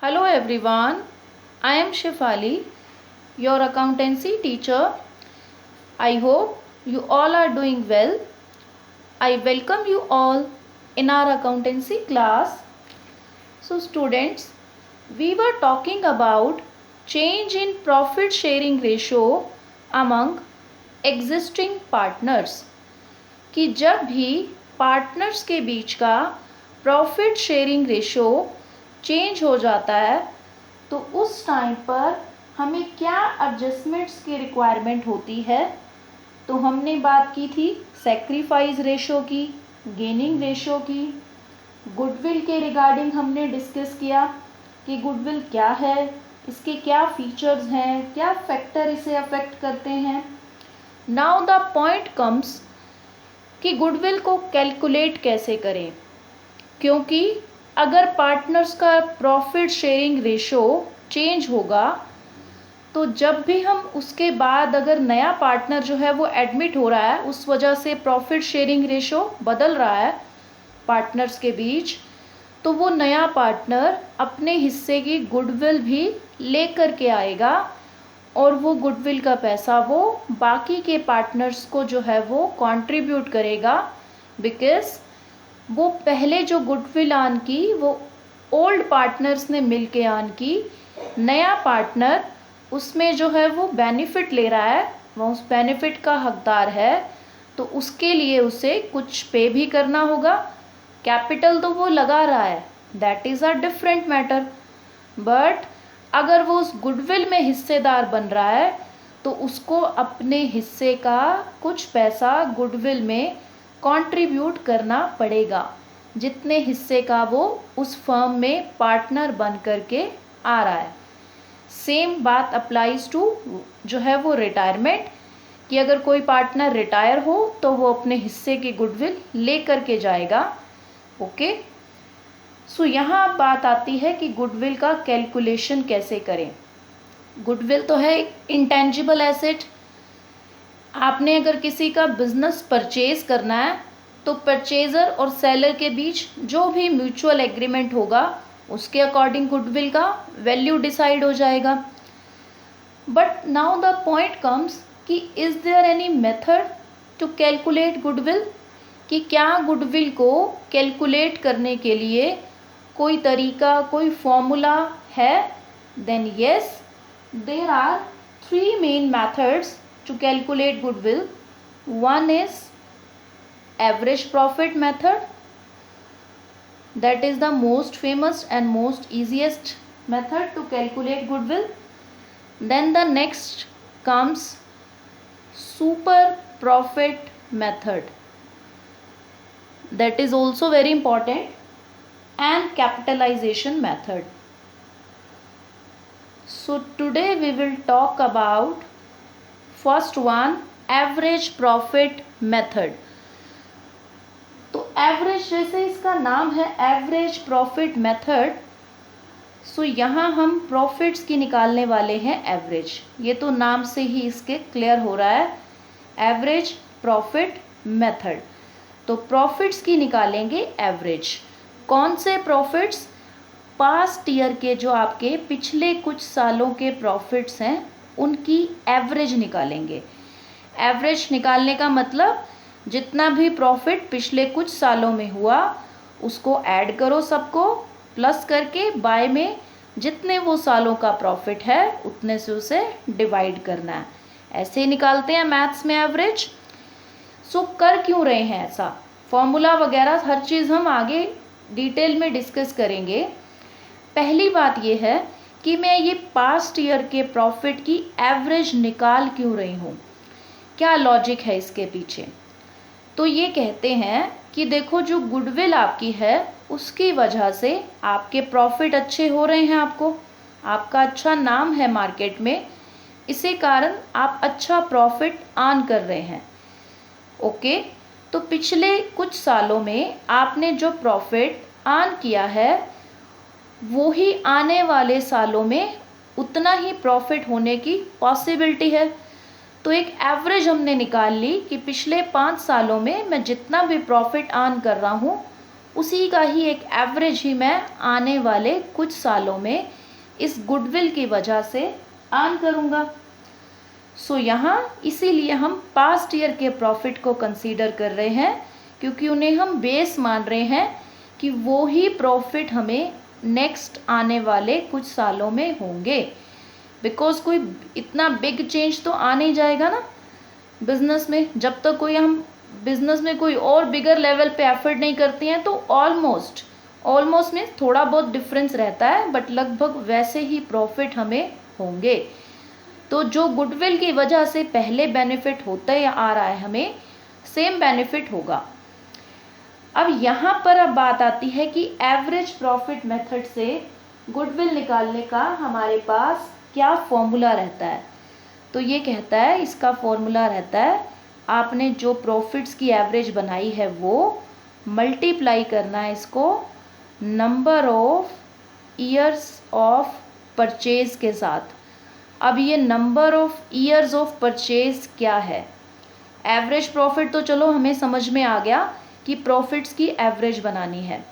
Hello everyone, I am Shefali, your accountancy teacher. I hope you all are doing well. I welcome you all in our accountancy class. So students, we were talking about change in profit sharing ratio among existing partners कि जब भी partners के बीच का profit sharing ratio change हो जाता है तो उस टाइम पर हमें क्या एडजस्टमेंट्स की रिक्वायरमेंट होती है। तो हमने बात की थी सेक्रीफाइस रेशो की, गेनिंग रेशो की, गुडविल के रिगार्डिंग हमने डिस्कस किया कि गुडविल क्या है, इसके क्या फीचर्स हैं, क्या फैक्टर इसे अफेक्ट करते हैं। नाउ द पॉइंट कम्स कि गुडविल को कैलकुलेट कैसे करें, क्योंकि अगर पार्टनर्स का प्रॉफिट शेयरिंग रेशो चेंज होगा तो जब भी हम उसके बाद अगर नया पार्टनर जो है वो एडमिट हो रहा है, उस वजह से प्रॉफिट शेयरिंग रेशो बदल रहा है पार्टनर्स के बीच, तो वो नया पार्टनर अपने हिस्से की गुडविल भी लेकर के आएगा और वो गुडविल का पैसा वो बाकी के पार्टनर्स को जो है वो कंट्रीब्यूट करेगा, बिकॉज वो पहले जो गुडविल आन की वो ओल्ड पार्टनर्स ने मिल के आन की, नया पार्टनर उसमें जो है वो बेनिफिट ले रहा है, वो उस बेनिफिट का हकदार है, तो उसके लिए उसे कुछ पे भी करना होगा। कैपिटल तो वो लगा रहा है, that is a different matter, but अगर वो उस गुडविल में हिस्सेदार बन रहा है तो उसको अपने हिस्से का कुछ पैसा गुडविल में कंट्रीब्यूट करना पड़ेगा, जितने हिस्से का वो उस फर्म में पार्टनर बन करके आ रहा है। सेम बात अप्लाइज टू जो है वो रिटायरमेंट, कि अगर कोई पार्टनर रिटायर हो तो वो अपने हिस्से की गुडविल ले करके जाएगा। ओके, सो यहाँ बात आती है कि गुडविल का कैलकुलेशन कैसे करें। गुडविल तो है इंटेंजिबल एसेट। आपने अगर किसी का बिजनेस परचेज करना है तो परचेजर और सेलर के बीच जो भी म्यूचुअल एग्रीमेंट होगा उसके अकॉर्डिंग गुडविल का वैल्यू डिसाइड हो जाएगा। But now the point comes कि is there any method to calculate goodwill, कि क्या गुडविल को कैलकुलेट करने के लिए कोई तरीका, कोई फॉर्मूला है। Then yes, there are 3 main methods to calculate goodwill. One is average profit method, that is the most famous and most easiest method to calculate goodwill. Then the next comes super profit method, that is also very important, and capitalization method. So today we will talk about first one, average profit method. तो average, जैसे इसका नाम है average profit method, सो यहाँ हम profits की निकालने वाले हैं एवरेज। ये तो नाम से ही इसके क्लियर हो रहा है, एवरेज प्रॉफिट मेथड। तो प्रॉफिट्स की निकालेंगे एवरेज। कौन से प्रॉफिट्स? पास्ट ईयर के जो आपके पिछले कुछ सालों के प्रॉफिट्स हैं उनकी एवरेज निकालेंगे। एवरेज निकालने का मतलब जितना भी प्रॉफिट पिछले कुछ सालों में हुआ उसको ऐड करो सबको, प्लस करके बाय में जितने वो सालों का प्रॉफिट है उतने से उसे डिवाइड करना है। ऐसे ही निकालते हैं मैथ्स में एवरेज। सो कर क्यों रहे हैं ऐसा, फॉर्मूला वगैरह हर चीज़ हम आगे डिटेल में डिस्कस करेंगे। पहली बात ये है कि मैं ये पास्ट ईयर के प्रॉफिट की एवरेज निकाल क्यों रही हूँ, क्या लॉजिक है इसके पीछे। तो ये कहते हैं कि देखो जो गुडविल आपकी है उसकी वजह से आपके प्रॉफिट अच्छे हो रहे हैं, आपका अच्छा नाम है मार्केट में, इसी कारण आप अच्छा प्रॉफिट अर्न कर रहे हैं। ओके, तो पिछले कुछ सालों में आपने जो प्रॉफिट अर्न किया है वो ही आने वाले सालों में उतना ही प्रॉफिट होने की पॉसिबिलिटी है। तो एक एवरेज हमने निकाल ली कि पिछले 5 सालों में मैं जितना भी प्रॉफिट अर्न कर रहा हूँ उसी का ही एक एवरेज ही मैं आने वाले कुछ सालों में इस गुडविल की वजह से अर्न करूँगा। सो यहाँ इसीलिए हम पास्ट ईयर के प्रॉफिट को कंसीडर कर रहे हैं, क्योंकि उन्हें हम बेस मान रहे हैं कि वो ही प्रॉफिट हमें नेक्स्ट आने वाले कुछ सालों में होंगे। बिकॉज कोई इतना बिग चेंज तो आ नहीं जाएगा ना बिजनेस में, जब तक कोई हम बिजनेस में कोई और बिगर लेवल पे एफर्ट नहीं करते हैं। तो ऑलमोस्ट में थोड़ा बहुत डिफरेंस रहता है, बट लगभग वैसे ही प्रॉफिट हमें होंगे। तो जो गुडविल की वजह से पहले बेनिफिट होता है आ रहा है, हमें सेम बेनिफिट होगा। अब यहाँ पर अब बात आती है कि एवरेज प्रॉफिट मेथड से गुडविल निकालने का हमारे पास क्या फॉर्मूला रहता है। तो ये कहता है, इसका फॉर्मूला रहता है, आपने जो प्रॉफिट्स की एवरेज बनाई है वो मल्टीप्लाई करना है इसको number of years of purchase के साथ। अब ये number of years of purchase क्या है? एवरेज प्रॉफिट तो चलो हमें समझ में आ गया कि प्रॉफिट्स की एवरेज बनानी है।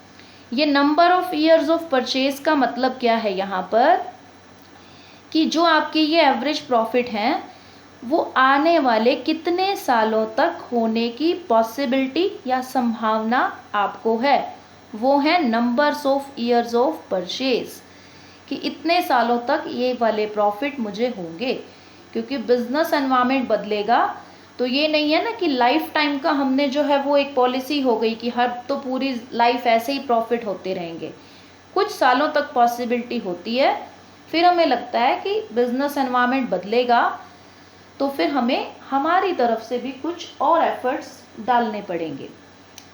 ये number of years of purchase का मतलब क्या है यहाँ पर, कि जो आपके ये एवरेज प्रॉफिट हैं वो आने वाले कितने सालों तक होने की पॉसिबिलिटी या संभावना आपको है, वो है numbers of years of purchase, कि इतने सालों तक ये वाले प्रॉफिट मुझे होंगे। क्योंकि बिजनेस एनवायरनमेंट बदलेगा, तो ये नहीं है ना कि लाइफ टाइम का हमने जो है वो एक पॉलिसी हो गई कि हर तो पूरी लाइफ ऐसे ही प्रॉफिट होते रहेंगे। कुछ सालों तक पॉसिबिलिटी होती है, फिर हमें लगता है कि बिजनेस एनवायरनमेंट बदलेगा, तो फिर हमें हमारी तरफ से भी कुछ और एफर्ट्स डालने पड़ेंगे।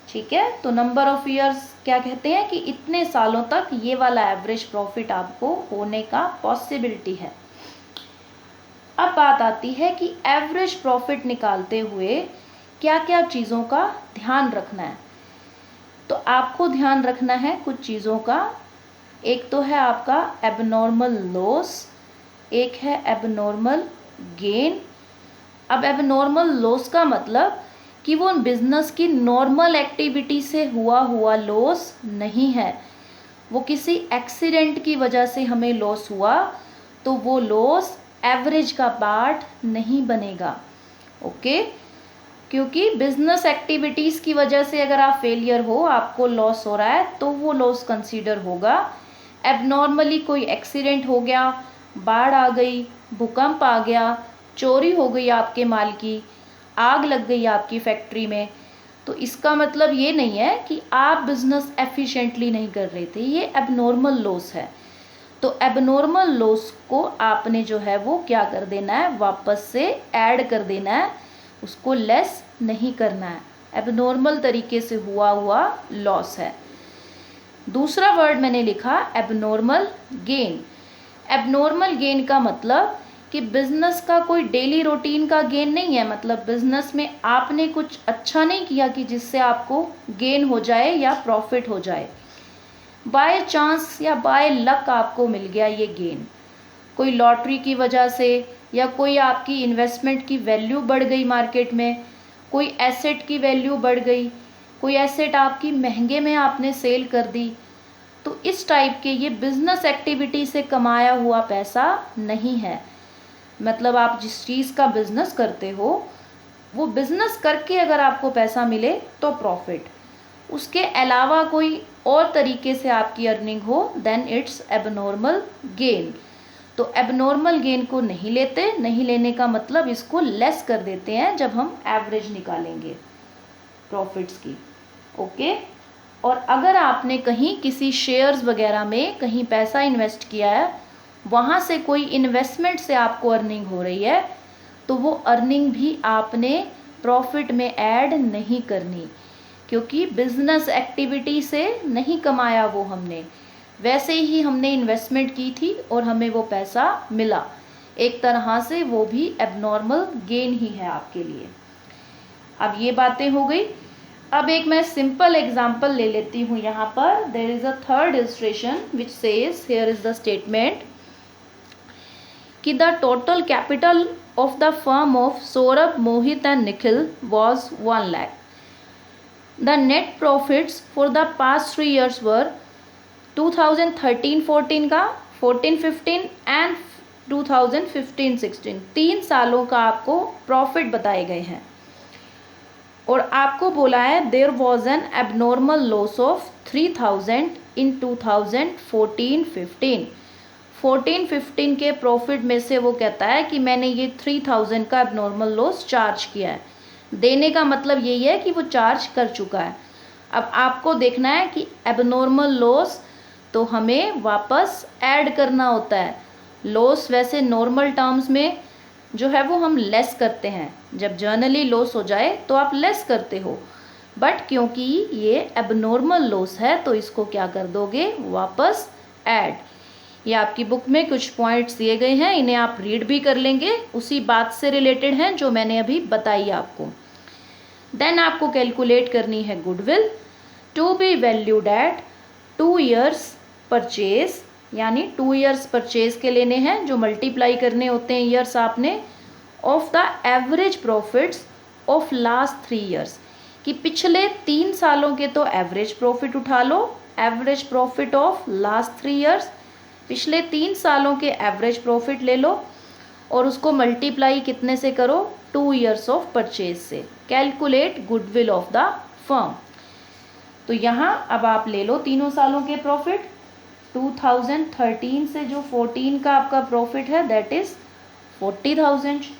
ठीक है, तो नंबर ऑफ ईयर्स क्या कहते हैं कि इतने सालों तक ये वाला एवरेज प्रॉफिट आपको होने का पॉसिबिलिटी है। अब बात आती है कि एवरेज प्रॉफिट निकालते हुए क्या क्या चीज़ों का ध्यान रखना है। तो आपको ध्यान रखना है कुछ चीज़ों का। एक तो है आपका एबनॉर्मल लॉस, एक है एबनॉर्मल गेन। अब एबनॉर्मल लॉस का मतलब कि वो बिजनेस की नॉर्मल एक्टिविटी से हुआ लॉस नहीं है, वो किसी एक्सीडेंट की वजह से हमें लॉस हुआ, तो वो लॉस एवरेज का पार्ट नहीं बनेगा। ओके, क्योंकि बिजनेस एक्टिविटीज़ की वजह से अगर आप फेलियर हो, आपको लॉस हो रहा है, तो वो लॉस कंसीडर होगा। एबनॉर्मली कोई एक्सीडेंट हो गया, बाढ़ आ गई, भूकंप आ गया, चोरी हो गई आपके माल की, आग लग गई आपकी फैक्ट्री में, तो इसका मतलब ये नहीं है कि आप बिजनेस एफिशिएंटली नहीं कर रहे थे, ये एबनॉर्मल लॉस है। तो एबनॉर्मल लॉस को आपने जो है वो क्या कर देना है, वापस से ऐड कर देना है, उसको लेस नहीं करना है। एबनॉर्मल तरीके से हुआ लॉस है। दूसरा वर्ड मैंने लिखा एबनॉर्मल गेन। एबनॉर्मल गेन का मतलब कि बिजनेस का कोई डेली रूटीन का गेन नहीं है, मतलब बिजनेस में आपने कुछ अच्छा नहीं किया कि जिससे आपको गेन हो जाए या प्रॉफिट हो जाए। बाय चांस या बाय लक आपको मिल गया ये गेन, कोई लॉटरी की वजह से, या कोई आपकी इन्वेस्टमेंट की वैल्यू बढ़ गई मार्केट में, कोई एसेट की वैल्यू बढ़ गई, कोई एसेट आपकी महंगे में आपने सेल कर दी। तो इस टाइप के ये बिजनेस एक्टिविटी से कमाया हुआ पैसा नहीं है। मतलब आप जिस चीज़ का बिजनेस करते हो, वो बिजनेस करके अगर आपको पैसा मिले तो प्रॉफिट, उसके अलावा कोई और तरीके से आपकी अर्निंग हो, देन इट्स एबनॉर्मल गेन। तो एबनॉर्मल गेन को नहीं लेते, नहीं लेने का मतलब इसको लेस कर देते हैं जब हम एवरेज निकालेंगे प्रॉफिट्स की। ओके, और अगर आपने कहीं किसी शेयर्स वगैरह में कहीं पैसा इन्वेस्ट किया है, वहाँ से कोई इन्वेस्टमेंट से आपको अर्निंग हो रही है, तो वो अर्निंग भी आपने प्रॉफिट में ऐड नहीं करनी, क्योंकि बिजनेस एक्टिविटी से नहीं कमाया वो हमने, वैसे ही हमने इन्वेस्टमेंट की थी और हमें वो पैसा मिला। एक तरह से वो भी एबनॉर्मल गेन ही है आपके लिए। अब ये बातें हो गई। अब एक मैं सिंपल एग्जांपल ले लेती हूँ यहाँ पर। There is a third illustration which says, here is the statement कि the total capital of the firm of Saurabh, Mohit and Nikhil was 1 lakh. The net profits for the past 3 years were 2013-14 का, 14-15 एंड 2015-16, 3 सालों का आपको प्रॉफिट बताए गए हैं। और आपको बोला है there was an abnormal loss of 3000 in 2014-15। 14-15 के प्रॉफिट में से वो कहता है कि मैंने ये 3000 का एबनॉर्मल लॉस चार्ज किया है। देने का मतलब यही है कि वो चार्ज कर चुका है। अब आपको देखना है कि एबनॉर्मल लॉस तो हमें वापस ऐड करना होता है। लॉस वैसे नॉर्मल टर्म्स में जो है वो हम लेस करते हैं, जब जर्नली लॉस हो जाए तो आप लेस करते हो, बट क्योंकि ये एबनॉर्मल लॉस है तो इसको क्या कर दोगे, वापस ऐड। ये आपकी बुक में कुछ पॉइंट्स दिए गए हैं, इन्हें आप रीड भी कर लेंगे, उसी बात से रिलेटेड हैं जो मैंने अभी बताई आपको। देन आपको कैलकुलेट करनी है goodwill to be valued at 2 years purchase, यानी 2 years परचेज के लेने हैं जो मल्टीप्लाई करने होते हैं ईयर्स आपने, of the average profits of last 3 years, कि पिछले 3 सालों के तो एवरेज प्रॉफिट उठा लो, average profit of last 3 years, पिछले 3 सालों के एवरेज प्रॉफिट ले लो और उसको मल्टीप्लाई कितने से करो, 2 years ऑफ परचेज से। Calculate goodwill of the firm. तो यहाँ अब आप ले लो तीनों सालों के प्रॉफिट। 2013 से जो 14 का आपका प्रॉफिट है दैट इज 40,000।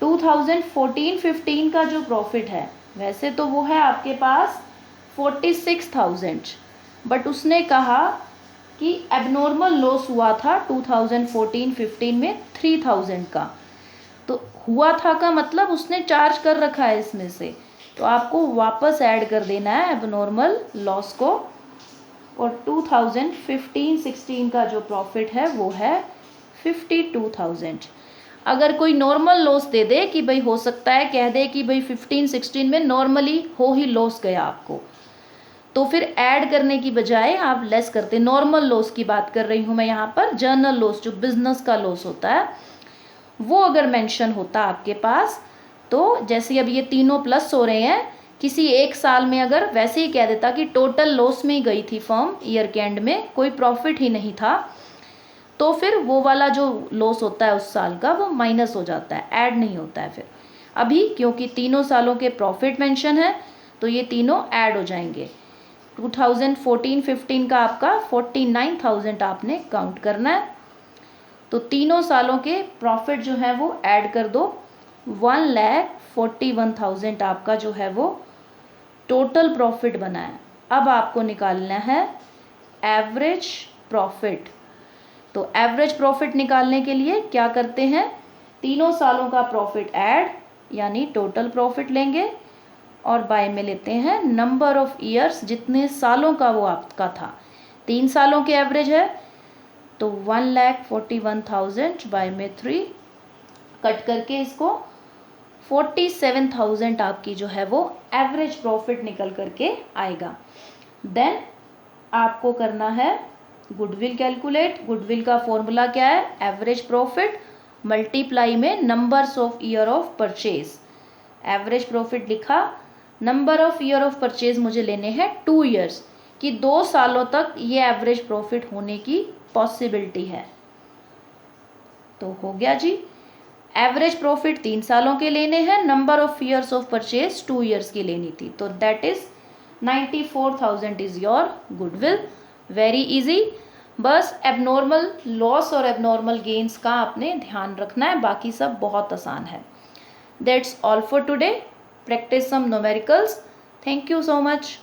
2014-15 का जो प्रॉफिट है वैसे तो वो है आपके पास 46,000, बट उसने कहा कि एबनॉर्मल लॉस हुआ था 2014-15 में 3,000 का। तो हुआ था का मतलब उसने चार्ज कर रखा है इसमें से, तो आपको वापस ऐड कर देना है एबनॉर्मल लॉस को। और 2015-16 का जो प्रॉफिट है वो है 52,000। अगर कोई नॉर्मल लॉस दे दे कि भाई हो सकता है कह दे कि भाई 15-16 में नॉर्मली हो ही लॉस गया आपको, तो फिर ऐड करने की बजाय आप लेस करते। नॉर्मल लॉस की बात कर रही हूँ मैं यहाँ पर, जर्नल लॉस जो बिजनेस का लॉस होता है वो अगर मेंशन होता आपके पास, तो जैसे अब ये तीनों प्लस हो रहे हैं, किसी एक साल में अगर वैसे ही कह देता कि टोटल लॉस में ही गई थी फर्म ईयर के एंड में, कोई प्रॉफिट ही नहीं था, तो फिर वो वाला जो लॉस होता है उस साल का वो माइनस हो जाता है, ऐड नहीं होता है। फिर अभी क्योंकि तीनों सालों के प्रॉफिट मेंशन है तो ये तीनों ऐड हो जाएंगे। 2014-15 का आपका 49,000 आपने काउंट करना है, तो तीनों सालों के प्रॉफिट जो है वो ऐड कर दो। 1,41,000 आपका जो है वो टोटल प्रॉफिट बना है। अब आपको निकालना है एवरेज प्रॉफिट। तो एवरेज प्रॉफिट निकालने के लिए क्या करते हैं, तीनों सालों का प्रॉफिट ऐड यानी टोटल प्रॉफिट लेंगे और बाय में लेते हैं नंबर ऑफ ईयर्स, जितने सालों का वो आपका था। 3 सालों के एवरेज है तो 1,41,000 बाय में 3 कट करके इसको 47,000 आपकी जो है वो एवरेज प्रॉफिट निकल करके आएगा। देन आपको करना है गुडविल कैलकुलेट। गुडविल का फॉर्मूला क्या है, एवरेज प्रॉफिट मल्टीप्लाई में numbers of year of purchase. Average profit लिखा, number of year of purchase मुझे लेने हैं 2 years, कि 2 सालों तक ये एवरेज प्रॉफिट होने की पॉसिबिलिटी है। तो हो गया जी, एवरेज प्रॉफिट 3 सालों के लेने हैं, number of years of purchase 2 years की लेनी थी, तो that is 94,000 is your goodwill. Very easy, बस एबनॉर्मल लॉस और एबनॉर्मल गेन्स का आपने ध्यान रखना है, बाकी सब बहुत आसान है। That's all for today. Practice some numericals. Thank you so much.